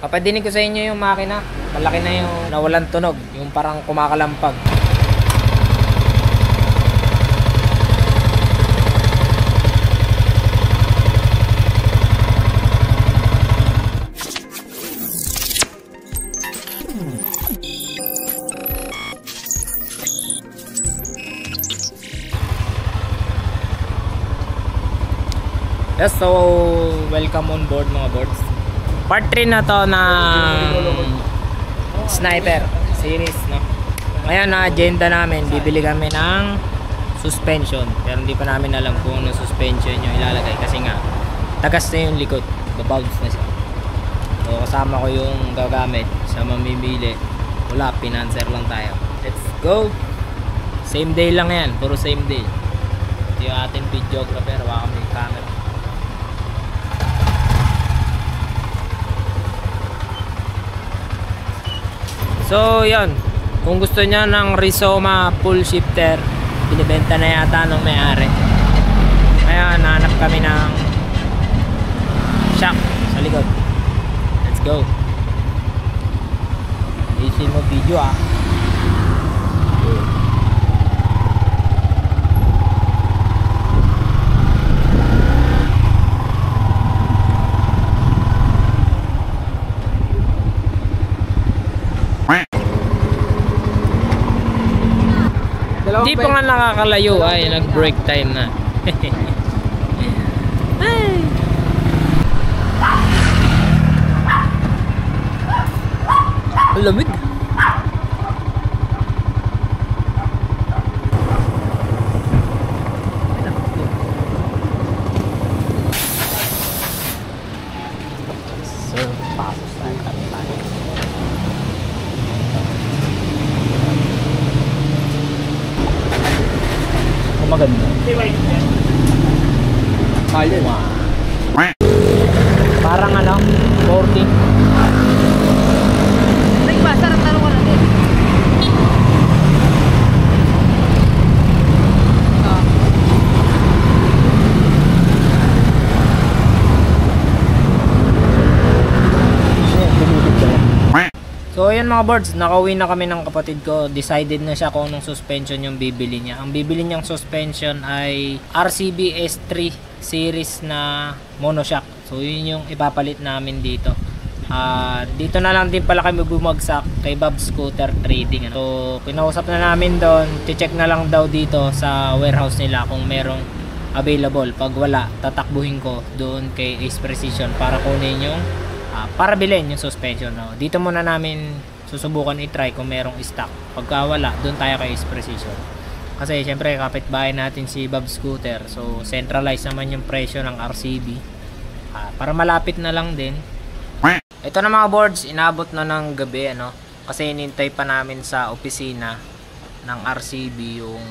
Kapadinig ko sa inyo yung makina. Malaki na yung nawalan tunog. Yung parang kumakalampag. Yes, so welcome on board mga boards. Part 3 na to ng Sniper series, no? Ngayon na agenda namin, bibili kami ng suspension. Pero hindi pa namin alam kung anong suspension yung ilalagay kasi nga tagas na yung likod, babounce na siya. So kasama ko yung gagamit sa mamimili. Wala, pinanser lang tayo. Let's go. Same day lang yan, puro same day. Ito yung ating videographer, wala kami yung camera. So yun, kung gusto niya ng Rizoma full shifter, binibenta na yata ng may-ari. Kaya nahanap kami ng shock sa likod. Let's go. Isin mo video ah. Di pa nga nakakalayo ay nag-break time na. Ay. Lamig. So, pasok tayo. Maganda. Kalma. Parang ano, 40. Nagbasa ng tanong ko natin. So ayan mga boards, nakauwi na kami ng kapatid ko. Decided na siya kung anong suspension yung bibili niya. Ang bibili niyang suspension ay RCB S3 series na monoshock. So yun yung ipapalit namin dito. Dito na lang din pala kami bumagsak kay Bob Scooter Trading. So pinausap na namin doon, check na lang daw dito sa warehouse nila kung merong available. Pag wala, tatakbuhin ko doon kay Ace Precision para kunin yung para bilhin yung suspension, no? Dito muna namin susubukan i-try kung merong stock. Pagka wala, doon tayo kay Ace Precision. Kasi syempre kapitbahay natin si Bob Scooter. So centralized naman yung presyo ng RCB. Para malapit na lang din. Ito na mga boards, inabot na ng gabi, ano? Kasi inintay pa namin sa opisina ng RCB yung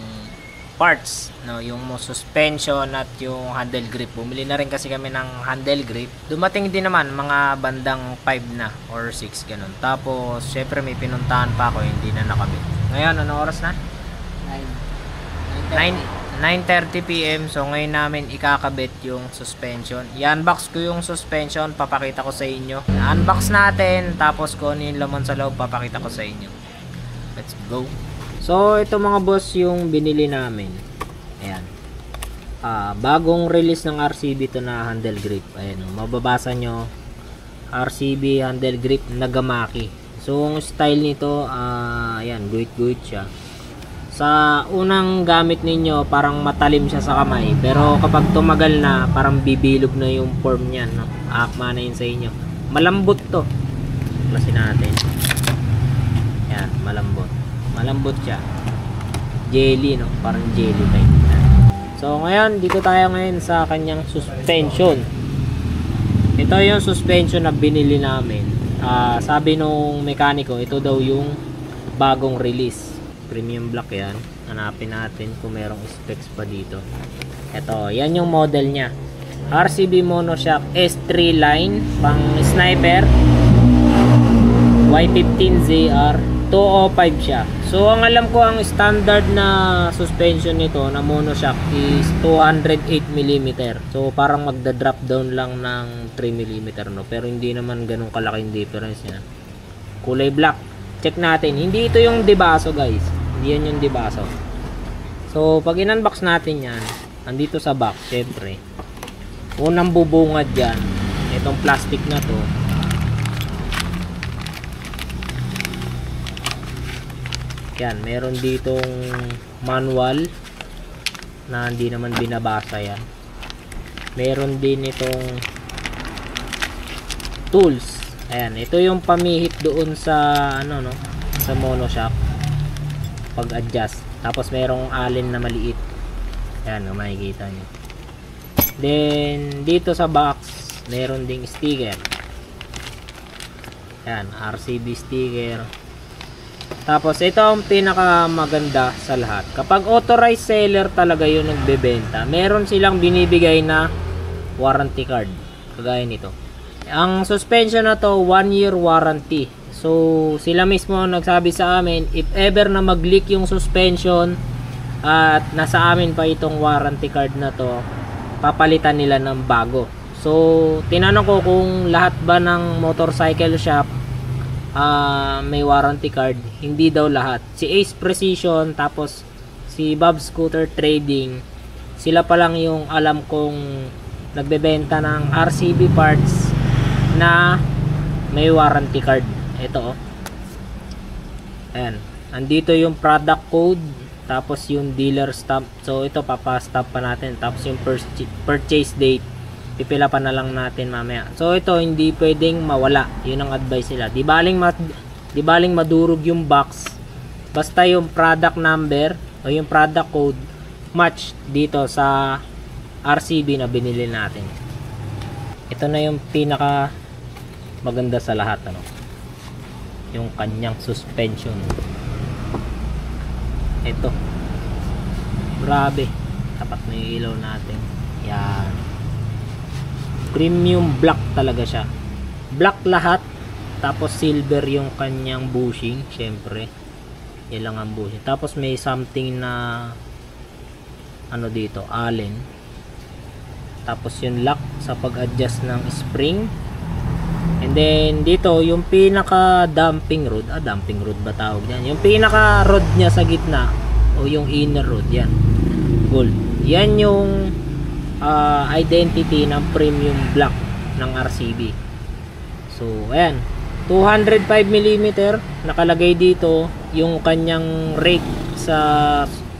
parts, no, yung suspension at yung handle grip. Bumili na rin kasi kami ng handle grip. Dumating din naman mga bandang 5 na or 6 ganun. Tapos syempre may pinuntahan pa ako, hindi na nakabit. Ngayon anong oras na? 9:30 PM. So ngayon namin ikakabit yung suspension. I-unbox ko yung suspension, papakita ko sa inyo. I-unbox natin, tapos kung ano yung laman sa loob, papakita ko sa inyo. Let's go. So ito mga boss yung binili namin. Ayan. Bagong release ng RCB to na handle grip. Ayan, mababasa nyo RCB handle grip Nagamaki. So ang style nito, ayan, guhit-guhit siya. Sa unang gamit ninyo parang matalim siya sa kamay, pero kapag tumagal na parang bibilog na yung form niyan, no? Aakma na yun sa inyo. Malambot to. Klasin natin. Ayan, malambot siya, jelly, no? Parang jelly type. So ngayon dito tayo ngayon sa kanyang suspension. Ito yung suspension na binili namin. Sabi nung mekaniko, ito daw yung bagong release, premium black. Yan, hanapin natin kung merong specs pa dito. Ito, yan yung model nya, RCB Monoshock S3 line, pang Sniper Y15ZR 205 siya. So ang alam ko, ang standard na suspension nito na monoshock is 208 mm. So parang magda-drop down lang ng 3mm, no? Pero hindi naman ganun kalaking difference yan. Kulay black. Check natin. Hindi ito yung debaso, guys. Hindi yan yung debaso. So, pag in-unbox natin yan, andito sa box, syempre. Unang bubungad yan, itong plastic na to. Yan, meron ditong manual na hindi naman binabasa yan. Meron din itong tools. Ayan, ito yung pamihit doon sa ano, no, sa monoshock pag-adjust. Tapos merong allen na maliit. Ayan, kung makikita nyo. Then dito sa box meron ding sticker. Ayan, RCB sticker. Tapos ito ang pinaka maganda sa lahat. Kapag authorized seller talaga yung nagbebenta, meron silang binibigay na warranty card. Kagaya nito. Ang suspension na to, 1 year warranty. So sila mismo nagsabi sa amin, if ever na mag-leak yung suspension at nasa amin pa itong warranty card na to, papalitan nila ng bago. So tinanong ko kung lahat ba ng motorcycle shop may warranty card. Hindi daw lahat. Si Ace Precision tapos si Bob Scooter Trading, sila pa lang yung alam kong nagbebenta ng RCB parts na may warranty card. Ito, oh. Ayan, andito yung product code tapos yung dealer stamp. So ito papastamp pa natin. Tapos yung purchase date, pipila pa na lang natin mamaya. So ito hindi pwedeng mawala. Yun ang advice nila. Di baling madurog yung box. Basta yung product number o yung product code match dito sa RCB na binili natin. Ito na yung pinaka maganda sa lahat, ano? Yung kanyang suspension. Ito. Grabe. Tapat na yung ilaw natin. Yan. Premium black talaga siya. Black lahat. Tapos silver yung kanyang bushing. Syempre. Yan lang ang bushing. Tapos may something na ano dito, allen. Tapos yung lock sa pag-adjust ng spring. And then dito yung pinaka damping rod. Damping rod ba tawag yan? Yung pinaka rod niya sa gitna o yung inner rod, yan. Gold. Yan yung identity ng premium black ng RCB. So ayan, 205mm nakalagay dito. Yung kanyang rake sa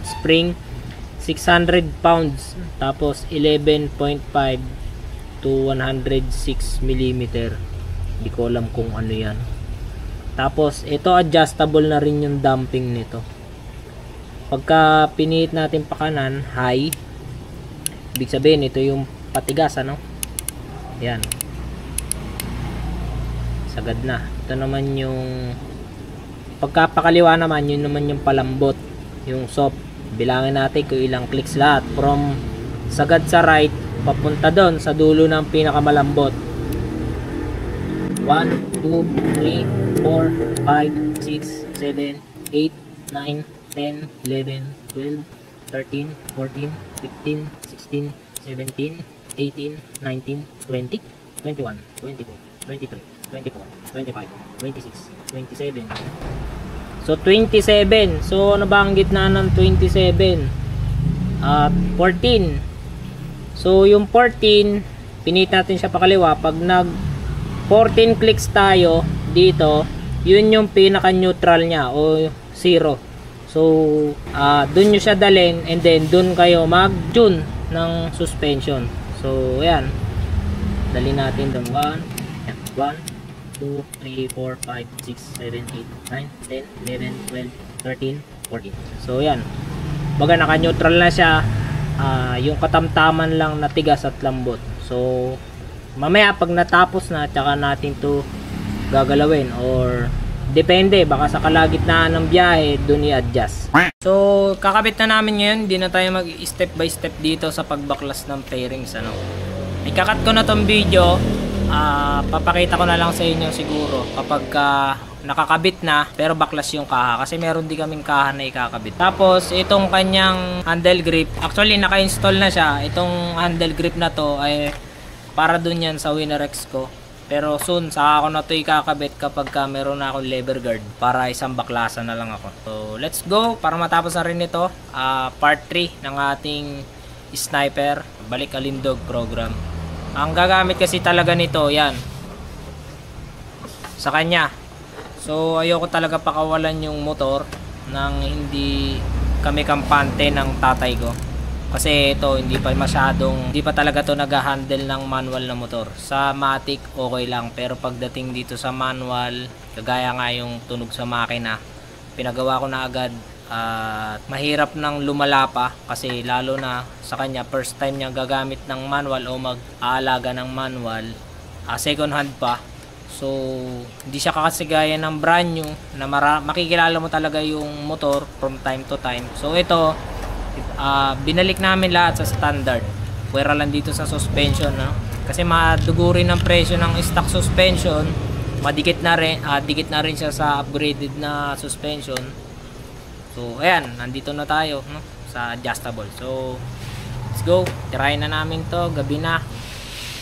spring 600 pounds. Tapos 11.5 to 106mm. Hindi ko alam kung ano yan. Tapos ito adjustable na rin yung damping nito. Pagka pinihit natin pa kanan, high, ibig sabihin ito yung patigas, ano? Yan. Sagad na. Ito naman yung pagkapakaliwa naman, yun naman yung palambot, yung soft. Bilangin natin kung ilang clicks lahat. From sagad sa right, papunta doon sa dulo ng pinakamalambot. 1, 2, 3, 4, 5, 6, 7, 8, 9, 10, 11, 12, 13, 14, 15, 16, 17, 18, 19, 20, 21, 22, 23, 24, 25, 26, 27. So 27. So nabanggit na ng 27 at 14. So yung 14, pinit natin siya pakaliwa. Pag nag 14 clicks tayo dito, yun yung pinaka neutral niya o 0. So dun nyo siya dalhin and then dun kayo mag tune ng suspension. So ayan, dali natin dun. 1 2, 3, 4, 5, 6, 7, 8, 9, 10, 11, 12, 13, 14. So yan, baga naka neutral na siya. Yung katamtaman lang na tigas at lambot. So mamaya pag natapos na, tsaka natin to gagalawin, or depende, baka sa kalagitnaan ng biyahe dun i-adjust. So kakabit na namin ngayon. Hindi na tayo mag step by step dito sa pagbaklas ng fairings, ano. Ikakat ko na tong video. Papakita ko na lang sa inyo siguro kapag nakakabit na pero baklas yung kaha, kasi meron din kaming kaha na ikakabit. Tapos itong kanyang handle grip, actually naka-install na siya. Itong handle grip na to ay para dun yan sa Winarex ko. Pero soon, saka ako na ito ikakabit kapag meron na akong lever guard para isang baklasa na lang ako. So, let's go para matapos na rin ito. Part 3 ng ating sniper, balik alindog program. Ang gagamit kasi talaga nito, yan. Sa kanya. So, ayoko talaga pakawalan yung motor nang hindi kami kampante ng tatay ko. Kasi ito hindi pa talaga to nag-handle ng manual na motor. Sa matic okay lang, pero pagdating dito sa manual, kagaya nga yung tunog sa makina, pinagawa ko na agad at mahirap nang lumala pa kasi lalo na sa kanya first time niya gagamit ng manual o mag-aalaga ng manual, second hand pa. So hindi siya kakasigaya ng brand new na makikilala mo talaga yung motor from time to time. So ito binalik namin lahat sa standard. Pwera lang dito sa suspension, no? Kasi madugo rin ang presyo ng stock suspension. Madikit na rin, dikit na rin siya sa upgraded na suspension. So ayan, nandito na tayo, no? Sa adjustable. So let's go. Try na namin to gabi na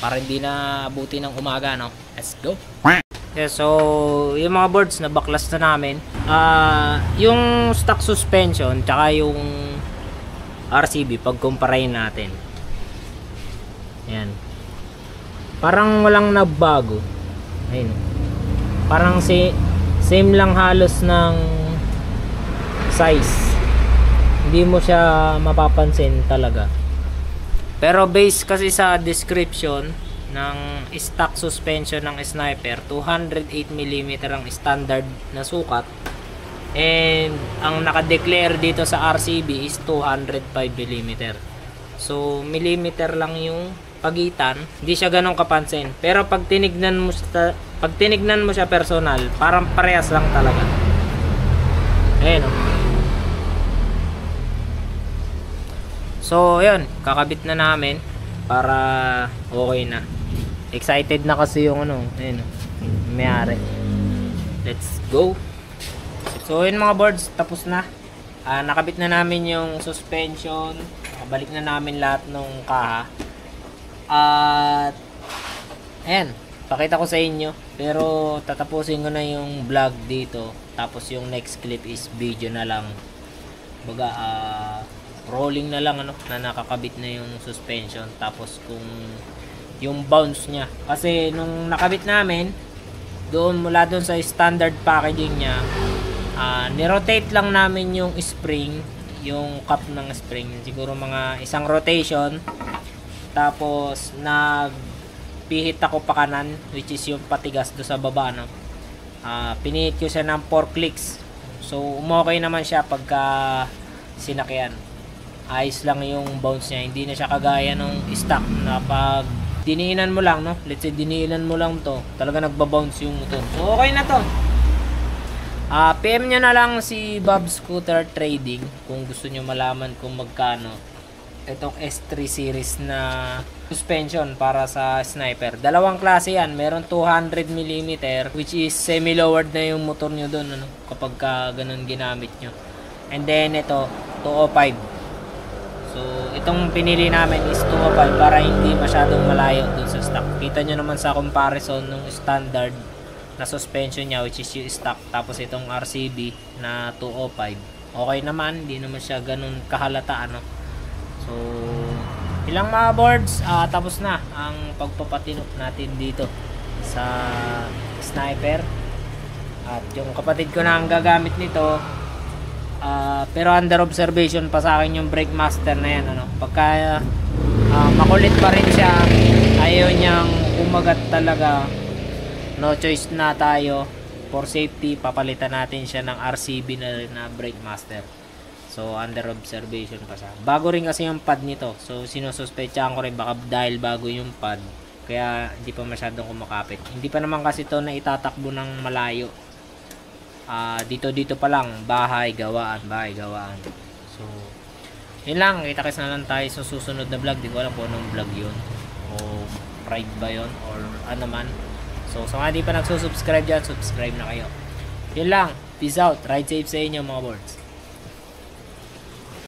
para hindi na abuti ng umaga, no? Let's go. Yeah, so yung mga boards na baklas na namin, yung stock suspension tsaka yung RCB pagkumparahin natin. Ayan. Parang walang nagbago. Ayun. Parang same lang halos ng size. Hindi mo siya mapapansin talaga. Pero base kasi sa description ng stock suspension ng sniper, 208mm ang standard na sukat. And ang naka-declare dito sa RCB is 205mm. So millimeter lang yung pagitan. Hindi siya ganun kapansin. Pero pag tinignan mo siya personal, parang parehas lang talaga. Ayun oh. So ayun, kakabit na namin para okay na. Excited na kasi yung ayun oh, mayari. Let's go. So yun mga boards, tapos na. Nakabit na namin yung suspension. Balik na namin lahat ng kaha. At ayan, pakita ko sa inyo. Pero tatapusin ko na yung vlog dito. Tapos yung next clip is video na lang. Baga rolling na lang na nakakabit na yung suspension. Tapos kung yung bounce nya. Kasi nung nakabit namin, mula doon sa standard packaging nya, nirotate lang namin yung spring, yung cap ng spring, siguro mga isang rotation. Tapos nagpihit ako pa kanan, which is yung patigas do sa baba, no? Pinihit ko siya ng 4 clicks. So umokay naman siya pagka sinakyan. Ayos lang yung bounce niya, hindi na siya kagaya nung stock na pag diniinan mo lang, no? Let's say diniinan mo lang to, talaga nagba-bounce yung motor. So okay na to. PM nyo na lang si Bob Scooter Trading kung gusto nyo malaman kung magkano itong S3 series na suspension para sa sniper. Dalawang klase yan. Meron 200mm which is semi-lowered na yung motor nyo doon, kapag ganun ginamit nyo. And then ito 205. So itong pinili namin is 205 para hindi masyadong malayo doon sa stock. Kita nyo naman sa comparison ng standard na suspension niya, which is yung stock, tapos itong RCB na 205. Okay naman, hindi naman siya ganun kahalata, So ilang mga boards, tapos na ang pagpapatinok natin dito sa sniper. At yung kapatid ko na ang gagamit nito, pero under observation pa sa akin yung brake master na yan, pagka makulit pa rin siya, ayaw niyang umagat talaga, no choice na tayo. For safety, papalitan natin siya ng RCB na brake master. So under observation pa siya. Bago rin kasi yung pad nito, so sinususpetsahan ko rin baka dahil bago yung pad kaya hindi pa masyadong kumakapit. Hindi pa naman kasi to na itatakbo ng malayo. Dito pa lang, bahay gawaan. So yun lang, kita-kits na lang tayo sa susunod na vlog. Di ko alam kung anong vlog yun, o ride ba yun, or ano man. So sa mga di pa nagsusubscribe dyan, subscribe na kayo. Yun lang, peace out, ride safe sa inyo mga boards.